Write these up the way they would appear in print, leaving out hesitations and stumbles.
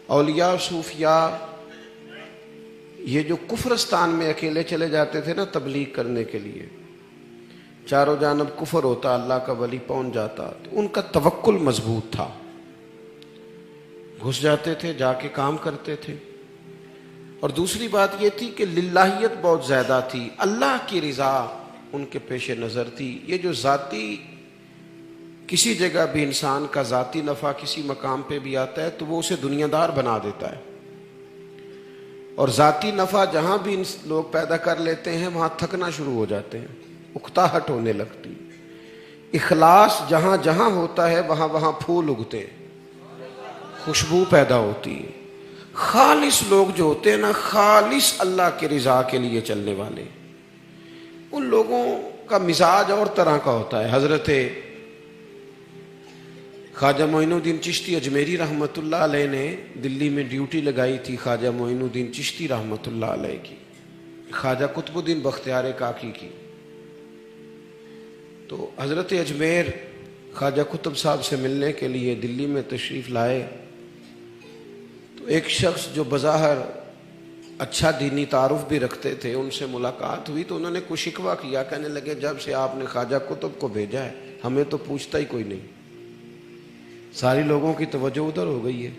اولیاء صوفیاء یہ جو کفرستان میں اکیلے چلے جاتے تھے نا تبلیغ کرنے کے لیے، چاروں جانب کفر ہوتا، اللہ کا ولی پہنچ جاتا، تو ان کا توکل مضبوط تھا، گھس جاتے تھے، جا کے کام کرتے تھے۔ اور دوسری بات یہ تھی کہ للہیت بہت زیادہ تھی، اللہ کی رضا ان کے پیش نظر تھی۔ یہ جو ذاتی کسی جگہ بھی انسان کا ذاتی نفع کسی مقام پہ بھی آتا ہے تو وہ اسے دنیا دار بنا دیتا ہے، اور ذاتی نفع جہاں بھی لوگ پیدا کر لیتے ہیں وہاں تھکنا شروع ہو جاتے ہیں، اکتاہٹ ہونے لگتی۔ اخلاص جہاں جہاں ہوتا ہے وہاں وہاں پھول اگتے ہیں، خوشبو پیدا ہوتی ہے۔ خالص لوگ جو ہوتے ہیں نا، خالص اللہ کے رضا کے لیے چلنے والے، ان لوگوں کا مزاج اور طرح کا ہوتا ہے۔ حضرت خواجہ معین الدین چشتی اجمیری رحمۃ اللہ علیہ نے دلی میں ڈیوٹی لگائی تھی خواجہ معین الدین چشتی رحمۃ اللہ علیہ کی، خواجہ قطب الدین بختیار کاکی کی۔ تو حضرت اجمیر خواجہ قطب صاحب سے ملنے کے لیے دلی میں تشریف لائے، تو ایک شخص جو بظاہر اچھا دینی تعارف بھی رکھتے تھے، ان سے ملاقات ہوئی تو انہوں نے کچھ شکوہ کیا، کہنے لگے جب سے آپ نے خواجہ قطب کو بھیجا ہے ہمیں تو پوچھتا ہی کوئی نہیں، ساری لوگوں کی توجہ ادھر ہو گئی ہے۔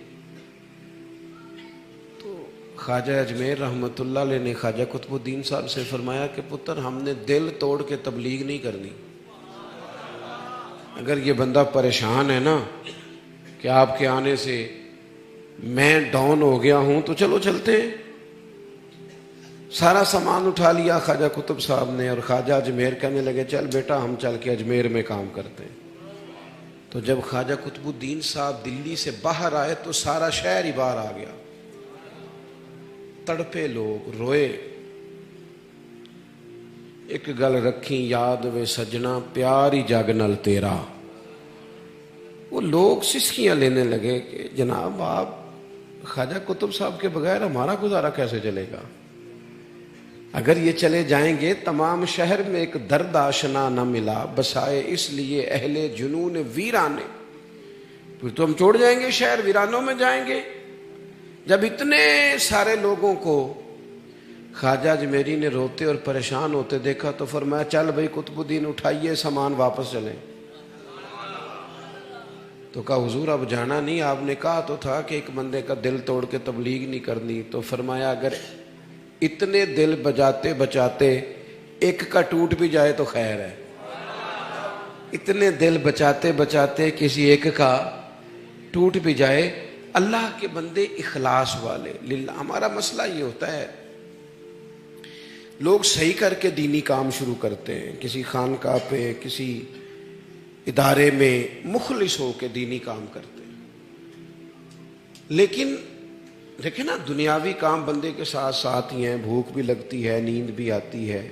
تو خواجہ اجمیر رحمۃ اللہ علیہ نے خواجہ قطب الدین صاحب سے فرمایا کہ پتر ہم نے دل توڑ کے تبلیغ نہیں کرنی، اگر یہ بندہ پریشان ہے نا کہ آپ کے آنے سے میں ڈاؤن ہو گیا ہوں تو چلو چلتے ہیں۔ سارا سامان اٹھا لیا خواجہ قطب صاحب نے، اور خواجہ اجمیر کہنے لگے چل بیٹا ہم چل کے اجمیر میں کام کرتے ہیں۔ تو جب خواجہ قطب الدین صاحب دلی سے باہر آئے تو سارا شہر ہی باہر آ گیا، تڑپے لوگ، روئے۔ ایک گل رکھی یاد وے سجنا پیاری جگ نل تیرا، وہ لوگ سسکیاں لینے لگے کہ جناب آپ خواجہ قطب صاحب کے بغیر ہمارا گزارا کیسے چلے گا؟ اگر یہ چلے جائیں گے تمام شہر میں ایک درد آشنا نہ ملا، بسائے اس لیے اہل جنون ویرانے، پھر تو ہم چھوڑ جائیں گے شہر، ویرانوں میں جائیں گے۔ جب اتنے سارے لوگوں کو خواجہ اجمیری نے روتے اور پریشان ہوتے دیکھا تو فرمایا چل بھائی قطب الدین اٹھائیے سامان واپس چلیں۔ تو کہا حضور اب جانا نہیں، آپ نے کہا تو تھا کہ ایک بندے کا دل توڑ کے تبلیغ نہیں کرنی۔ تو فرمایا اگر اتنے دل بجاتے بچاتے ایک کا ٹوٹ بھی جائے تو خیر ہے، اتنے دل بچاتے بچاتے کسی ایک کا ٹوٹ بھی جائے۔ اللہ کے بندے اخلاص والے للہ۔ ہمارا مسئلہ یہ ہوتا ہے لوگ صحیح کر کے دینی کام شروع کرتے ہیں، کسی خانقاہ پہ کسی ادارے میں مخلص ہو کے دینی کام کرتے ہیں، لیکن دیکھیں نا دنیاوی کام بندے کے ساتھ ساتھ ہی ہیں، بھوک بھی لگتی ہے، نیند بھی آتی ہے،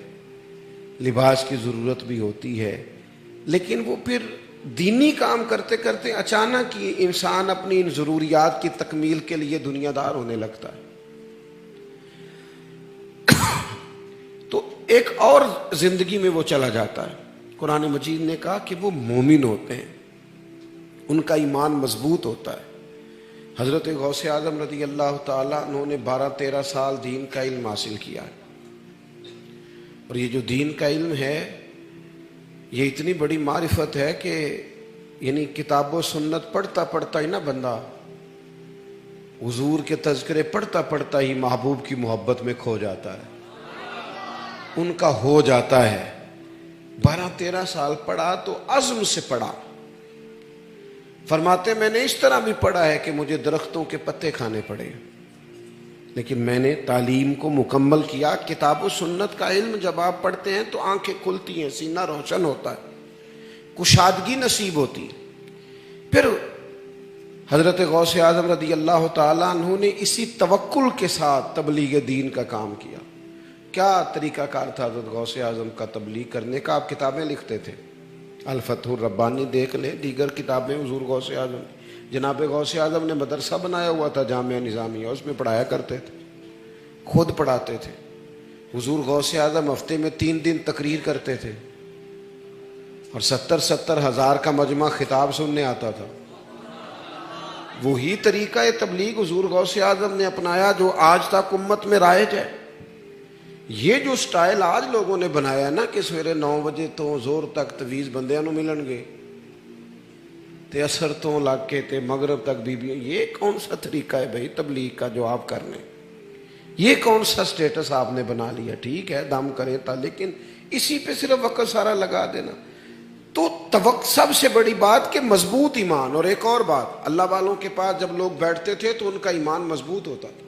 لباس کی ضرورت بھی ہوتی ہے، لیکن وہ پھر دینی کام کرتے کرتے اچانک ہی انسان اپنی ان ضروریات کی تکمیل کے لیے دنیا دار ہونے لگتا ہے۔ تو ایک اور زندگی میں وہ چلا جاتا ہے۔ قرآن مجید نے کہا کہ وہ مومن ہوتے ہیں، ان کا ایمان مضبوط ہوتا ہے۔ حضرت غوث اعظم رضی اللہ تعالیٰ انہوں نے 12-13 سال دین کا علم حاصل کیا ہے، اور یہ جو دین کا علم ہے یہ اتنی بڑی معرفت ہے کہ یعنی کتاب و سنت پڑھتا پڑھتا ہی نا بندہ حضور کے تذکرے پڑھتا پڑھتا ہی محبوب کی محبت میں کھو جاتا ہے، ان کا ہو جاتا ہے۔ 12-13 سال پڑھا تو عزم سے پڑھا، فرماتے میں نے اس طرح بھی پڑھا ہے کہ مجھے درختوں کے پتے کھانے پڑے، لیکن میں نے تعلیم کو مکمل کیا۔ کتاب و سنت کا علم جب آپ پڑھتے ہیں تو آنکھیں کھلتی ہیں، سینہ روشن ہوتا ہے، کشادگی نصیب ہوتی ہے۔ پھر حضرت غوث اعظم رضی اللہ تعالیٰ عنہ نے اسی توکل کے ساتھ تبلیغ دین کا کام کیا۔ کیا طریقہ کار تھا حضرت غوث اعظم کا تبلیغ کرنے کا؟ آپ کتابیں لکھتے تھے، الفتح الربانی دیکھ لیں، دیگر کتابیں حضور غوث اعظم، جناب غوث اعظم نے مدرسہ بنایا ہوا تھا جامعہ نظامیہ، اس میں پڑھایا کرتے تھے، خود پڑھاتے تھے۔ حضور غوث اعظم ہفتے میں 3 دن تقریر کرتے تھے، اور 70,000 کا مجمع خطاب سننے آتا تھا۔ وہی طریقہ تبلیغ حضور غوث اعظم نے اپنایا جو آج تک امت میں رائج ہے. یہ جو سٹائل آج لوگوں نے بنایا نا کہ سویرے 9 بجے تو زور تک تویز بندیاں نو ملن گے تے اثر تو لگ کے تے مغرب تک بیبیاں، یہ کون سا طریقہ ہے بھائی تبلیغ کا جو آپ کر رہے ہیں؟ یہ کون سا سٹیٹس آپ نے بنا لیا؟ ٹھیک ہے دم کریں تھا، لیکن اسی پہ صرف وقت سارا لگا دینا. تو سب سے بڑی بات کہ مضبوط ایمان. اور ایک اور بات، اللہ والوں کے پاس جب لوگ بیٹھتے تھے تو ان کا ایمان مضبوط ہوتا تھا،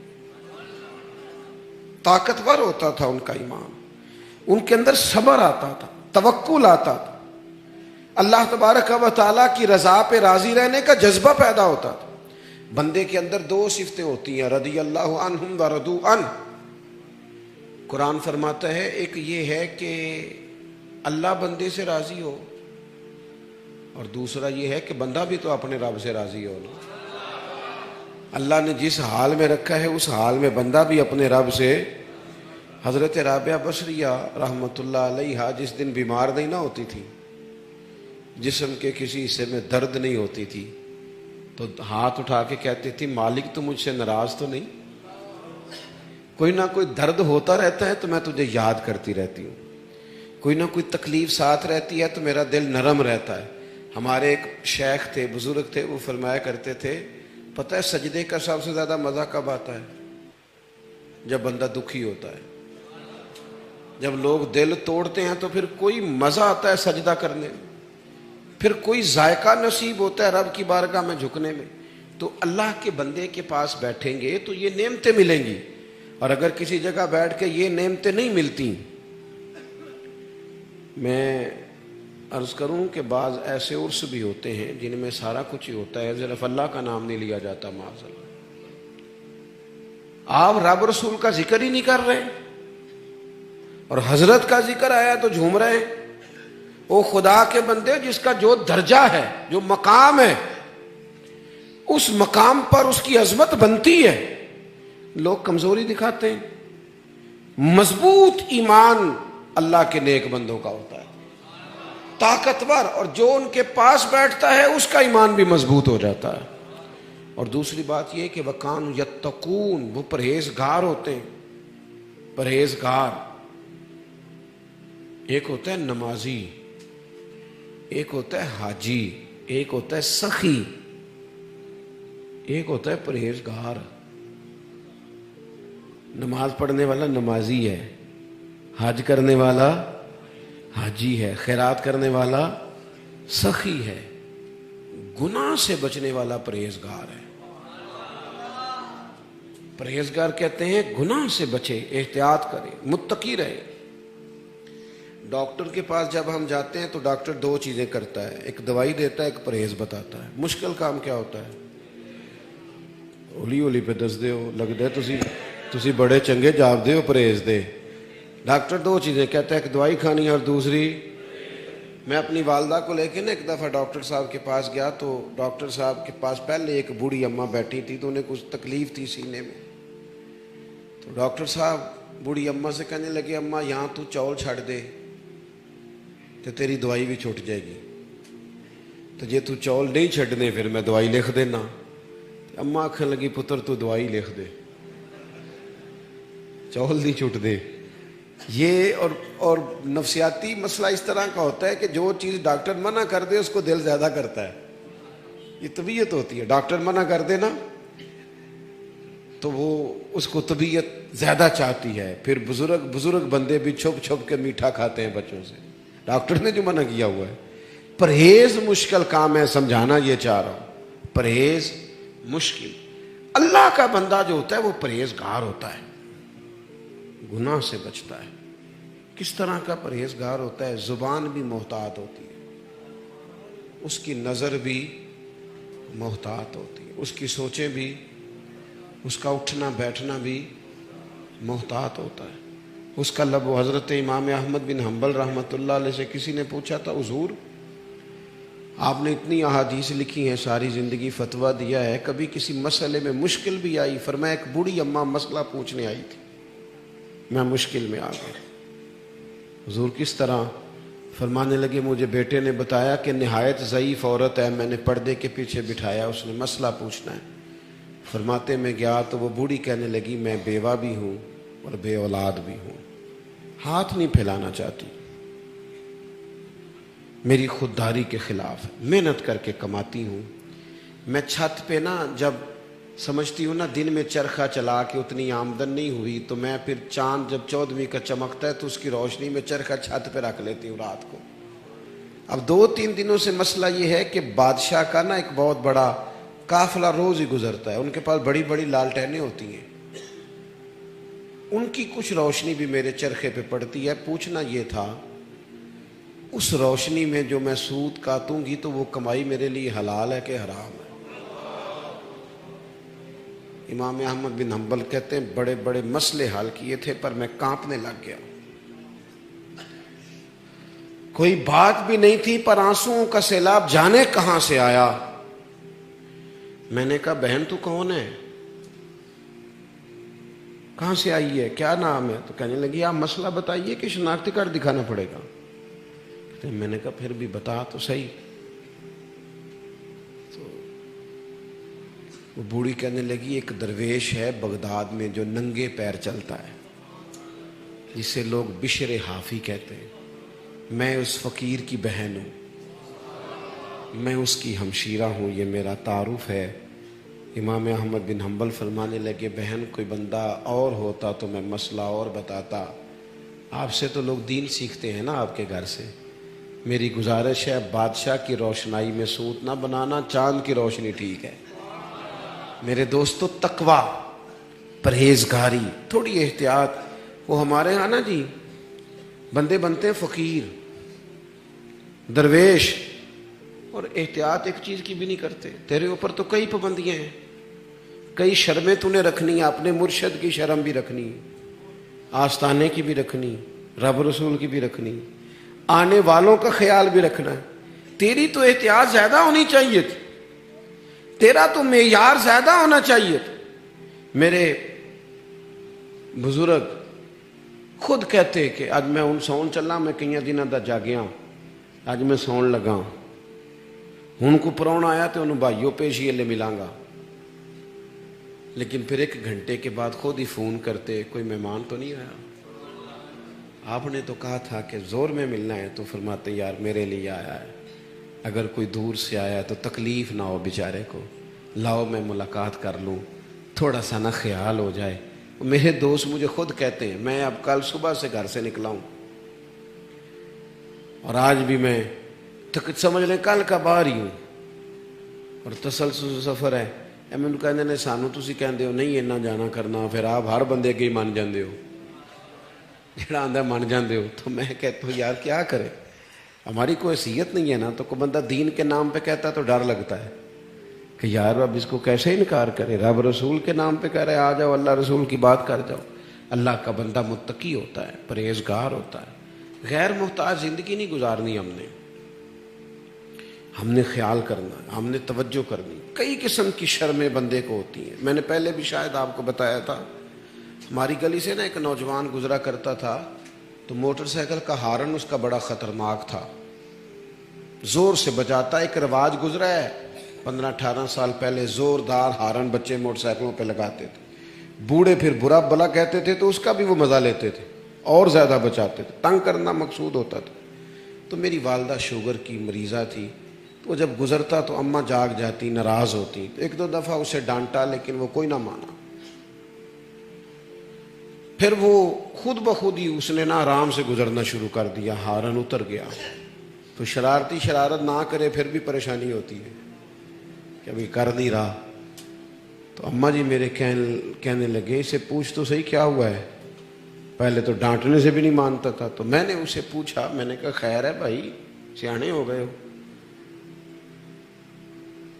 طاقتور ہوتا تھا ان کا ایمان، ان کے اندر صبر آتا تھا، توکل آتا تھا، اللہ تبارک و تعالیٰ کی رضا پہ راضی رہنے کا جذبہ پیدا ہوتا تھا. بندے کے اندر 2 صفتیں ہوتی ہیں، رضی اللہ عنہم و رضوا عنہ. قرآن فرماتا ہے ایک یہ ہے کہ اللہ بندے سے راضی ہو، اور دوسرا یہ ہے کہ بندہ بھی تو اپنے رب سے راضی ہو نا. اللہ نے جس حال میں رکھا ہے اس حال میں بندہ بھی اپنے رب سے. حضرت رابعہ بصریہ رحمۃ اللہ علیہا جس دن بیمار نہیں نہ ہوتی تھی، جسم کے کسی حصے میں درد نہیں ہوتی تھی، تو ہاتھ اٹھا کے کہتی تھی مالک تو مجھ سے ناراض تو نہیں؟ کوئی نہ کوئی درد ہوتا رہتا ہے تو میں تجھے یاد کرتی رہتی ہوں، کوئی نہ کوئی تکلیف ساتھ رہتی ہے تو میرا دل نرم رہتا ہے. ہمارے ایک شیخ تھے، بزرگ تھے، وہ فرمایا کرتے تھے پتہ ہے سجدے کا سب سے زیادہ مزہ کب آتا ہے؟ جب بندہ دکھی ہوتا ہے. جب لوگ دل توڑتے ہیں تو پھر کوئی مزہ آتا ہے سجدہ کرنے میں، پھر کوئی ذائقہ نصیب ہوتا ہے رب کی بارگاہ میں جھکنے میں. تو اللہ کے بندے کے پاس بیٹھیں گے تو یہ نعمتیں ملیں گی. اور اگر کسی جگہ بیٹھ کے یہ نعمتیں نہیں ملتی، میں عرض کروں کہ بعض ایسے عرس بھی ہوتے ہیں جن میں سارا کچھ ہی ہوتا ہے، صرف اللہ کا نام نہیں لیا جاتا. معاذ اللہ، آپ رب رسول کا ذکر ہی نہیں کر رہے، اور حضرت کا ذکر آیا تو جھوم رہے ہیں. وہ خدا کے بندے جس کا جو درجہ ہے، جو مقام ہے، اس مقام پر اس کی عظمت بنتی ہے. لوگ کمزوری دکھاتے ہیں. مضبوط ایمان اللہ کے نیک بندوں کا ہوتا ہے، طاقتور، اور جو ان کے پاس بیٹھتا ہے اس کا ایمان بھی مضبوط ہو جاتا ہے. اور دوسری بات یہ کہ وَكَانُوا يَتَّقُونَ، وہ پرہیزگار ہوتے ہیں. پرہیزگار، ایک ہوتا ہے نمازی، ایک ہوتا ہے حاجی، ایک ہوتا ہے سخی، ایک ہوتا ہے پرہیزگار. نماز پڑھنے والا نمازی ہے، حج کرنے والا حاجی ہے، خیرات کرنے والا سخی ہے، گناہ سے بچنے والا پرہیزگار ہے. پرہیزگار کہتے ہیں گناہ سے بچے، احتیاط کرے، متقی رہے. ڈاکٹر کے پاس جب ہم جاتے ہیں تو ڈاکٹر 2 چیزیں کرتا ہے، ایک دوائی دیتا ہے، ایک پرہیز بتاتا ہے. مشکل کام کیا ہوتا ہے؟ اولی اولی پہ دس دے ہو لگ دے تسی بڑے چنگے جاب دے ہو پرہیز دے. ڈاکٹر 2 چیزیں کہتا ہے، ایک دوائی کھانی ہے اور دوسری. میں اپنی والدہ کو لے کے نا ایک دفعہ ڈاکٹر صاحب کے پاس گیا تو ڈاکٹر صاحب کے پاس پہلے ایک بوڑھی اماں بیٹھی تھی تو انہیں کچھ تکلیف تھی سینے میں. تو ڈاکٹر صاحب بوڑھی اماں سے کہنے لگے اماں یہاں تو چول چھڑ دے تو تیری دوائی بھی چھوٹ جائے گی، تو جے تو چول نہیں چھڑنے پھر میں دوائی لکھ دینا. اماں آکھن لگی پتر تو دوائی لکھ دے، چول نہیں چھوٹ دے. یہ اور نفسیاتی مسئلہ اس طرح کا ہوتا ہے کہ جو چیز ڈاکٹر منع کر دے اس کو دل زیادہ کرتا ہے. یہ طبیعت ہوتی ہے، ڈاکٹر منع کر دے نا تو وہ اس کو طبیعت زیادہ چاہتی ہے. پھر بزرگ بندے بھی چھپ چھپ کے میٹھا کھاتے ہیں بچوں سے، ڈاکٹر نے جو منع کیا ہوا ہے. پرہیز مشکل کام ہے، سمجھانا یہ چاہ رہا ہوں، پرہیز مشکل. اللہ کا بندہ جو ہوتا ہے وہ پرہیزگار ہوتا ہے، گناہ سے بچتا ہے. کس طرح کا پرہیزگار ہوتا ہے؟ زبان بھی محتاط ہوتی ہے، اس کی نظر بھی محتاط ہوتی ہے، اس کی سوچیں بھی، اس کا اٹھنا بیٹھنا بھی محتاط ہوتا ہے. اس کا لب. حضرت امام احمد بن حنبل رحمۃ اللہ علیہ سے کسی نے پوچھا تھا حضور آپ نے اتنی احادیث لکھی ہیں، ساری زندگی فتویٰ دیا ہے، کبھی کسی مسئلے میں مشکل بھی آئی؟ فرمایا ایک بوڑھی اماں مسئلہ پوچھنے آئی تھی، میں مشکل میں آ گیا. حضور کس طرح؟ فرمانے لگے مجھے بیٹے نے بتایا کہ نہایت ضعیف عورت ہے، میں نے پردے کے پیچھے بٹھایا، اس نے مسئلہ پوچھنا ہے۔ فرماتے میں گیا تو وہ بوڑھی کہنے لگی میں بیوہ بھی ہوں اور بے اولاد بھی ہوں، ہاتھ نہیں پھیلانا چاہتی، میری خودداری کے خلاف ہے، محنت کر کے کماتی ہوں، میں چھت پہ نا جب سمجھتی ہوں نا دن میں چرخہ چلا کے اتنی آمدن نہیں ہوئی تو میں پھر چاند جب 14ویں کا چمکتا ہے تو اس کی روشنی میں چرخہ چھت پہ رکھ لیتی ہوں رات کو۔ اب 2-3 دنوں سے مسئلہ یہ ہے کہ بادشاہ کا نا ایک بہت بڑا قافلہ روز ہی گزرتا ہے، ان کے پاس بڑی بڑی لالٹینیں ہوتی ہیں، ان کی کچھ روشنی بھی میرے چرخے پہ پڑتی ہے۔ پوچھنا یہ تھا اس روشنی میں جو میں سود کاٹوں گی تو وہ کمائی میرے لیے حلال ہے کہ حرام ہے؟ امام احمد بن حنبل کہتے ہیں بڑے بڑے مسئلے حل کیے تھے پر میں کانپنے لگ گیا، کوئی بات بھی نہیں تھی پر آنسوؤں کا سیلاب جانے کہاں سے آیا۔ میں نے کہا بہن تو کون ہے، کہاں سے آئی ہے، کیا نام ہے؟ تو کہنے لگی آپ مسئلہ بتائیے کہ شناختی کارڈ دکھانا پڑے گا۔ میں نے کہا پھر بھی بتا تو صحیح۔ تو وہ بوڑھی کہنے لگی ایک درویش ہے بغداد میں جو ننگے پیر چلتا ہے، جسے لوگ بشر حافی کہتے ہیں، میں اس فقیر کی بہن ہوں، میں اس کی ہمشیرہ ہوں، یہ میرا تعارف ہے۔ امام احمد بن حنبل فرمانے لگے بہن کوئی بندہ اور ہوتا تو میں مسئلہ اور بتاتا، آپ سے تو لوگ دین سیکھتے ہیں نا آپ کے گھر سے، میری گزارش ہے بادشاہ کی روشنائی میں سوت نہ بنانا، چاند کی روشنی ٹھیک ہے۔ میرے دوستو تقوی، پرہیزگاری، تھوڑی احتیاط۔ وہ ہمارے ہاں نا جی بندے بنتے ہیں فقیر درویش اور احتیاط ایک چیز کی بھی نہیں کرتے۔ تیرے اوپر تو کئی پابندیاں ہیں، کئی شرمیں تو نے رکھنی ہیں، اپنے مرشد کی شرم بھی رکھنی، آستانے کی بھی رکھنی، رب رسول کی بھی رکھنی، آنے والوں کا خیال بھی رکھنا ہے۔ تیری تو احتیاط زیادہ ہونی چاہیے تھی، تیرا تو معیار زیادہ ہونا چاہیے تھا۔ میرے بزرگ خود کہتے کہ آج میں سون چلا، میں کئی دنوں دا جاگیا، آج میں سون لگا ہوں کو پراؤنا آیا تو انہوں بھائیوں پیشی لے ملاں گا، لیکن پھر 1 گھنٹے کے بعد خود ہی فون کرتے کوئی مہمان تو نہیں آیا، آپ نے تو کہا تھا کہ زور میں ملنا ہے، تو فرماتے یار میرے لیے آیا ہے، اگر کوئی دور سے آیا تو تکلیف نہ ہو بیچارے کو، لاؤ میں ملاقات کر لوں، تھوڑا سا نہ خیال ہو جائے۔ میرے دوست مجھے خود کہتے ہیں میں اب کل صبح سے گھر سے نکلا ہوں اور آج بھی میں سمجھ لیں کل کا باہر ہی ہوں اور تسلسل سفر ہے۔ میں کہنے نے سانو تسی کہندے ہو نہیں اینا جانا کرنا، پھر آپ ہر بندے کے ہی مان جاندے ہو، جڑا آندہ مان جاندے ہو۔ تو میں کہتا ہوں یار کیا کرے، ہماری کوئی حیثیت نہیں ہے نا، تو کوئی بندہ دین کے نام پہ کہتا ہے تو ڈر لگتا ہے کہ یار اب اس کو کیسے انکار کرے، رب رسول کے نام پہ کہہ رہے آ جاؤ اللہ رسول کی بات کر جاؤ۔ اللہ کا بندہ متقی ہوتا ہے، پرہیزگار ہوتا ہے، غیر محتاج زندگی نہیں گزارنی، ہم نے خیال کرنا، ہم نے توجہ کرنی۔ کئی قسم کی شرمیں بندے کو ہوتی ہیں، میں نے پہلے بھی شاید آپ کو بتایا تھا، ہماری گلی سے نا ایک نوجوان گزرا کرتا تھا تو موٹر سائیکل کا ہارن اس کا بڑا خطرناک تھا، زور سے بجاتا، ایک رواج گزرا ہے 15-18 سال پہلے، زوردار ہارن بچے موٹر سائیکلوں پہ لگاتے تھے، بوڑھے پھر برا بلا کہتے تھے تو اس کا بھی وہ مزہ لیتے تھے اور زیادہ بچاتے تھے، تنگ کرنا مقصود ہوتا تھا۔ تو میری والدہ شوگر کی مریضہ تھی، تو جب گزرتا تو اماں جاگ جاتی، ناراض ہوتی، تو 1-2 دفعہ اسے ڈانٹا لیکن وہ کوئی نہ مانا۔ پھر وہ خود بخود ہی اس نے نا آرام سے گزرنا شروع کر دیا، ہارن اتر گیا۔ تو شرارتی شرارت نہ کرے پھر بھی پریشانی ہوتی ہے کہ ابھی کر نہیں رہا۔ تو اماں جی میرے کہنے لگے اسے پوچھ تو صحیح کیا ہوا ہے، پہلے تو ڈانٹنے سے بھی نہیں مانتا تھا۔ تو میں نے اسے پوچھا، میں نے کہا خیر ہے بھائی سیانے ہو گئے ہو؟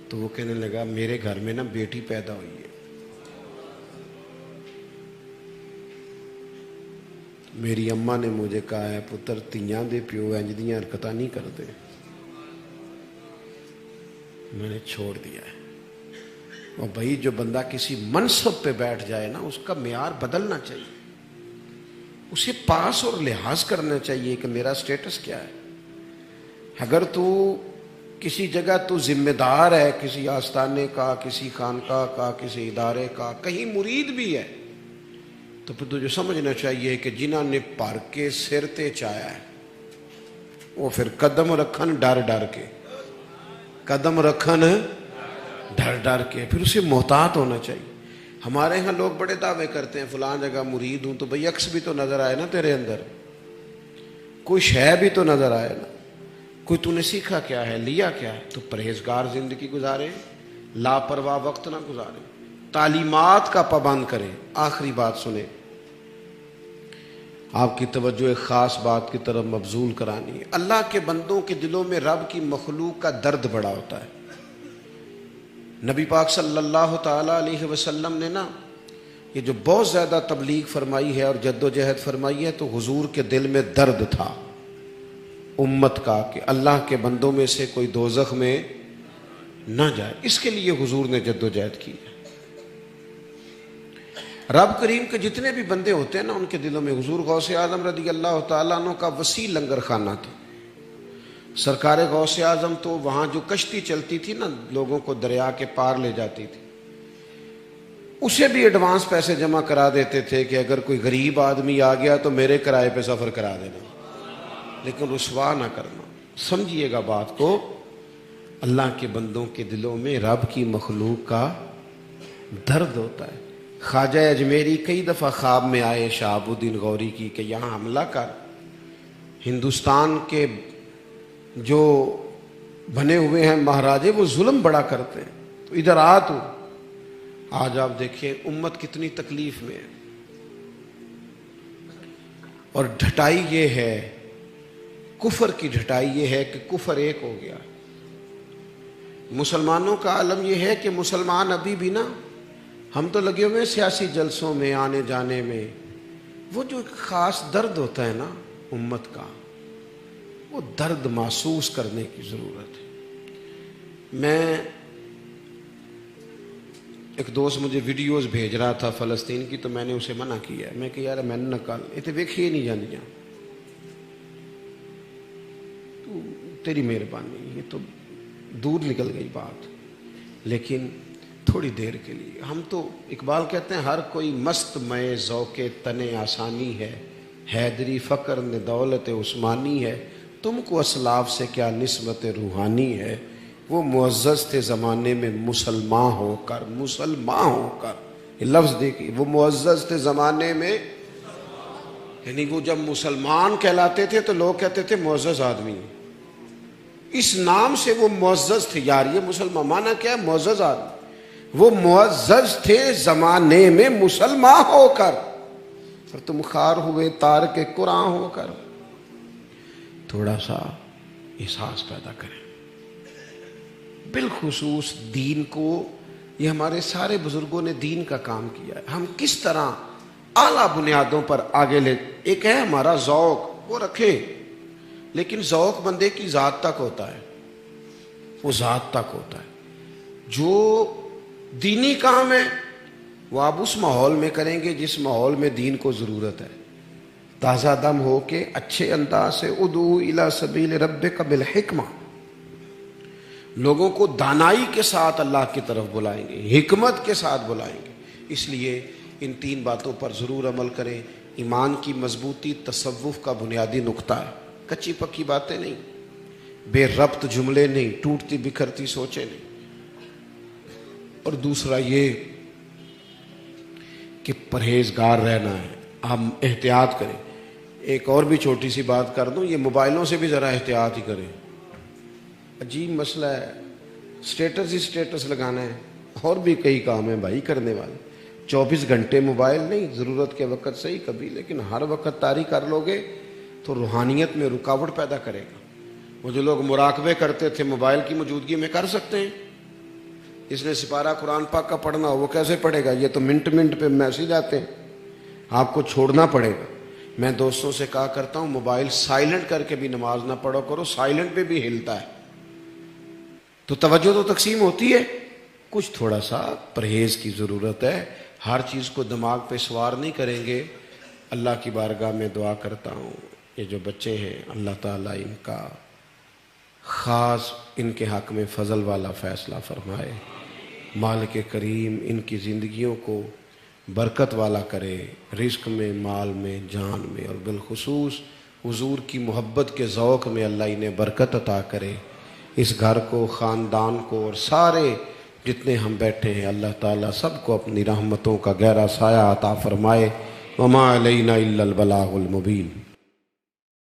تو وہ کہنے لگا میرے گھر میں نا بیٹی پیدا ہوئی ہے، میری اماں نے مجھے کہا ہے پتر تیاں دے پیو انج دیاں حرکتاں نہیں کرتے، میں نے چھوڑ دیا ہے۔ اور بھائی جو بندہ کسی منصب پہ بیٹھ جائے نا اس کا معیار بدلنا چاہیے، اسے پاس اور لحاظ کرنا چاہیے کہ میرا سٹیٹس کیا ہے۔ اگر تو کسی جگہ تو ذمہ دار ہے، کسی آستانے کا، کسی خانقاہ کا، کسی ادارے کا، کہیں مرید بھی ہے، تو پھر تجھے سمجھنا چاہیے کہ جنہوں نے پر کے سر تے چایا ہے وہ پھر قدم رکھن ڈر ڈر کے، قدم رکھن ڈر ڈر کے، پھر اسے محتاط ہونا چاہیے۔ ہمارے ہاں لوگ بڑے دعوے کرتے ہیں فلاں جگہ مرید ہوں، تو بھئی عکس بھی تو نظر آئے نا تیرے اندر، کوئی شے بھی تو نظر آئے نا، کوئی تو نے سیکھا کیا ہے، لیا کیا ہے؟ تو پرہیزگار زندگی گزارے، لاپرواہ وقت نہ گزارے، تعلیمات کا پابند کریں۔ آخری بات سنیں، آپ کی توجہ ایک خاص بات کی طرف مبذول کرانی ہے۔ اللہ کے بندوں کے دلوں میں رب کی مخلوق کا درد بڑا ہوتا ہے۔ نبی پاک صلی اللہ تعالی علیہ وسلم نے نا یہ جو بہت زیادہ تبلیغ فرمائی ہے اور جد و جہد فرمائی ہے، تو حضور کے دل میں درد تھا امت کا کہ اللہ کے بندوں میں سے کوئی دوزخ میں نہ جائے، اس کے لیے حضور نے جد و جہد کی ہے۔ رب کریم کے جتنے بھی بندے ہوتے ہیں نا، ان کے دلوں میں، حضور غوث اعظم رضی اللہ تعالیٰ عنہ کا وسیع لنگر خانہ تھا۔ سرکار غوث اعظم تو وہاں جو کشتی چلتی تھی نا، لوگوں کو دریا کے پار لے جاتی تھی، اسے بھی ایڈوانس پیسے جمع کرا دیتے تھے کہ اگر کوئی غریب آدمی آ گیا تو میرے کرائے پہ سفر کرا دینا، لیکن رسوا نہ کرنا۔ سمجھیے گا بات کو، اللہ کے بندوں کے دلوں میں رب کی مخلوق کا درد ہوتا ہے۔ خواجہ اجمیری کئی دفعہ خواب میں آئے شہاب الدین غوری کی کہ یہاں حملہ کر، ہندوستان کے جو بنے ہوئے ہیں مہاراجے وہ ظلم بڑا کرتے ہیں، تو ادھر آ تو۔ آج آپ دیکھیں امت کتنی تکلیف میں ہے، اور ڈھٹائی یہ ہے، کفر کی ڈھٹائی یہ ہے کہ کفر ایک ہو گیا۔ مسلمانوں کا عالم یہ ہے کہ مسلمان ابھی بھی نا، ہم تو لگے ہوئے سیاسی جلسوں میں آنے جانے میں، وہ جو ایک خاص درد ہوتا ہے نا امت کا، وہ درد محسوس کرنے کی ضرورت ہے۔ میں ایک دوست مجھے ویڈیوز بھیج رہا تھا فلسطین کی، تو میں نے اسے منع کیا ہے، میں کہ یار میں نے نکال یہ ویکھی نہیں جاندیاں، تو تیری مہربانی، یہ تو دور نکل گئی بات، لیکن تھوڑی دیر کے لیے ہم تو، اقبال کہتے ہیں ہر کوئی مست میں ذوق تنے آسانی ہے، حیدری فقر نے دولت عثمانی ہے، تم کو اسلاف سے کیا نسبت روحانی ہے، وہ معزز تھے زمانے میں مسلمان ہو کر، مسلمان ہو کر، یہ لفظ دیکھیے، وہ معزز تھے زمانے میں، یعنی وہ جب مسلمان کہلاتے تھے تو لوگ کہتے تھے معزز آدمی، اس نام سے وہ معزز تھے۔ یار یہ مسلمان مانا کیا ہے؟ معزز آدمی، وہ معزز تھے زمانے میں مسلمان ہو کر، اور تم خار ہوئے تار کے قرآن ہو کر۔ تھوڑا سا احساس پیدا کریں، بالخصوص دین کو، یہ ہمارے سارے بزرگوں نے دین کا کام کیا ہے، ہم کس طرح اعلیٰ بنیادوں پر آگے لے، ایک ہے ہمارا ذوق، وہ رکھیں، لیکن ذوق بندے کی ذات تک ہوتا ہے، وہ ذات تک ہوتا ہے۔ جو دینی کام ہے وہ آپ اس ماحول میں کریں گے جس ماحول میں دین کو ضرورت ہے، تازہ دم ہو کے اچھے انداز سے، ادعو الی سبیل ربک بالحکمہ، لوگوں کو دانائی کے ساتھ اللہ کی طرف بلائیں گے، حکمت کے ساتھ بلائیں گے۔ اس لیے ان تین باتوں پر ضرور عمل کریں۔ ایمان کی مضبوطی تصوف کا بنیادی نقطہ ہے، کچی پکی باتیں نہیں، بے ربط جملے نہیں، ٹوٹتی بکھرتی سوچیں نہیں۔ اور دوسرا یہ کہ پرہیزگار رہنا ہے، ہم احتیاط کریں۔ ایک اور بھی چھوٹی سی بات کر دوں، یہ موبائلوں سے بھی ذرا احتیاط ہی کریں، عجیب مسئلہ ہے، سٹیٹس ہی سٹیٹس لگانا ہے، اور بھی کئی کام ہیں بھائی کرنے والے، 24 گھنٹے موبائل نہیں، ضرورت کے وقت صحیح کبھی، لیکن ہر وقت طاری کر لو گے تو روحانیت میں رکاوٹ پیدا کرے گا۔ وہ جو لوگ مراقبے کرتے تھے موبائل کی موجودگی میں کر سکتے ہیں، اس نے سپارہ قرآن پاک کا پڑھنا ہو وہ کیسے پڑھے گا؟ یہ تو منٹ منٹ پہ میسج آتے ہیں، آپ کو چھوڑنا پڑے گا۔ میں دوستوں سے کہا کرتا ہوں موبائل سائلنٹ کر کے بھی نماز نہ پڑھو کرو، سائلنٹ پہ بھی ہلتا ہے تو توجہ تو تقسیم ہوتی ہے، کچھ تھوڑا سا پرہیز کی ضرورت ہے، ہر چیز کو دماغ پہ سوار نہیں کریں گے۔ اللہ کی بارگاہ میں دعا کرتا ہوں یہ جو بچے ہیں اللہ تعالیٰ ان کا خاص ان کے حق میں فضل والا فیصلہ فرمائے۔ مالک کریم ان کی زندگیوں کو برکت والا کرے، رزق میں، مال میں، جان میں، اور بالخصوص حضور کی محبت کے ذوق میں اللہ انہیں برکت عطا کرے۔ اس گھر کو، خاندان کو، اور سارے جتنے ہم بیٹھے ہیں اللہ تعالیٰ سب کو اپنی رحمتوں کا گہرا سایہ عطا فرمائے۔ وما علینا الا البلاغ المبین۔